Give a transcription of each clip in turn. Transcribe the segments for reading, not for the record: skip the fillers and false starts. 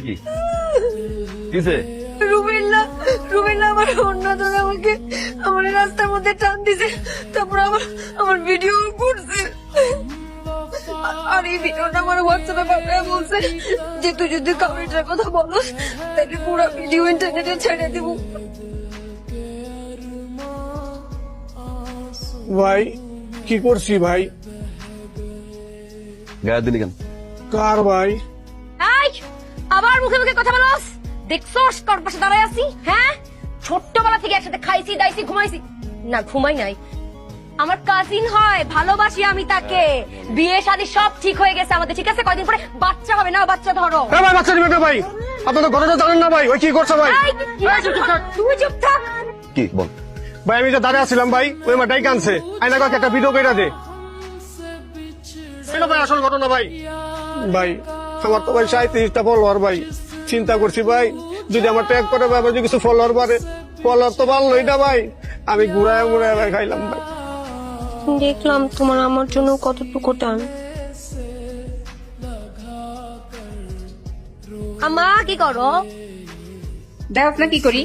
কি কিসে রুবেল্লা আমার অন্যজন আমাকে আমার রাস্তার মধ্যে টান দিছে, তারপর আমার ভিডিও করছে। আর এই ভিডিওটা আমার হোয়াটসঅ্যাপে পাঠায় বলছে যে তুই যদি কাউরিটার কথা বলস তাহলে পুরো ভিডিও ইন্টারনেটে ছেড়ে দিব। ভাই কি করছি ভাই? গায়ে দিলি কেন? কার ভাই? আবার মুখে মুখে কথা বলস? দেখছস কার পাশে দাঁড়ায় আছি? হ্যাঁ, ছোট্টবেলা থেকে একসাথে খাইছি দাইছি ঘুমাইছি। না ঘুমাই নাই, আমার কাজিন হয়, ভালোবাসি আমি তাকে। বিয়ে শাদী সব ঠিক হয়ে গেছে আমাদের, ঠিক আছে? কয়দিন পরে বাচ্চা হবে না, বাচ্চা ধরো। ভাই বাচ্চা নিবে না ভাই, আপনি তো ঘটনা জানেন না ভাই। ওই কি করছে ভাই? তুই চুপ থাক। কি বল ভাই আমি যে দাঁড়িয়ে আছিলাম ভাই, ওই আমার ডাইক আনছে, আইনা কাকে একটা ভিডিও কইরা দে। ভাই আসল ঘটনা ভাই। ভাই আমার তো ভাই 37টা ফলোয়ার ভাই, চিন্তা করছি ভাই যদি আমার ট্যাগ করে ভাই যদি কিছু ফলোয়ার বাড়ে, ফলোয়ার তো ভালোই না ভাই, আমি ঘুরায় ঘুরায় ভাই খাইলাম ভাই। দেখলাম তোমার আমার জন্য কতটুকু টান। আম্মা কি করো? দেখ না কি করি।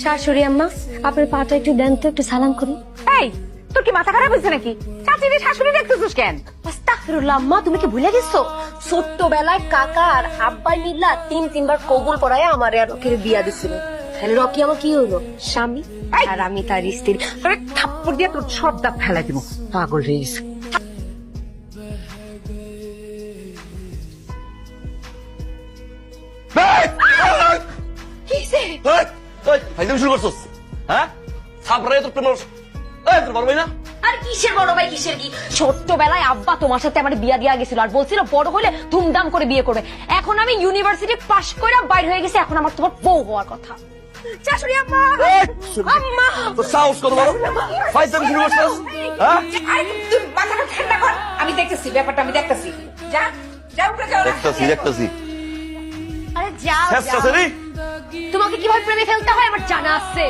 শাশুড়ি আম্মা আপনার পাটা একটু দেন তো, একটু সালাম করি। এই তোর কি মাথা খারাপ হয়েছে নাকি? চাচিরে শাশুড়ি দেখতেছিস কেন? আস্তাগফিরুল্লাহ আম্মা, তুমি কি ভুলে গেছো ছোট্টবেলায় কাকা আর আব্বাই মিল্লা তিনবার কবুল পড়ায় আমার আর রকির বিয়া দিছিল। তাহলে রকি আমার কি হইলো? স্বামী, আর আমি তার স্ত্রী। তোরে থাপ্পড় দিয়ে তোর সব দাঁত ফেলাই দিব, পাগল হয়ে গেছে। শুরু করছস? হ্যাঁ, থাপড়াই তোর প্রেম তোর বড় ভাই না? আর কিসের বড় ভাই কিসের কি? ছোট্টবেলায় আব্বা তোমার সাথে আমার বিয়া দিয়া গেছিল আর বলছিল বড় হলে ধুমধাম করে বিয়ে করবে। এখন আমি ইউনিভার্সিটি পাশ করে বাইর হয়ে গেছি, এখন আমার তোমার বউ হওয়ার কথা। শাশুড়ি আম্মা, আম্মা তোর সাহস কত বড়? ফাইজলামি শুরু করছস? হ্যাঁ, তুই মাথাটা ঠান্ডা কর, আমি দেখতেছি ব্যাপারটা, আমি দেখতেছি। যা যা উপরে যাও। দেখতাছি আরে যাও, শেষ কাছে রে। তোমাকে কিভাবে প্রেমে ফেলতে হয় আমার জানা আছে।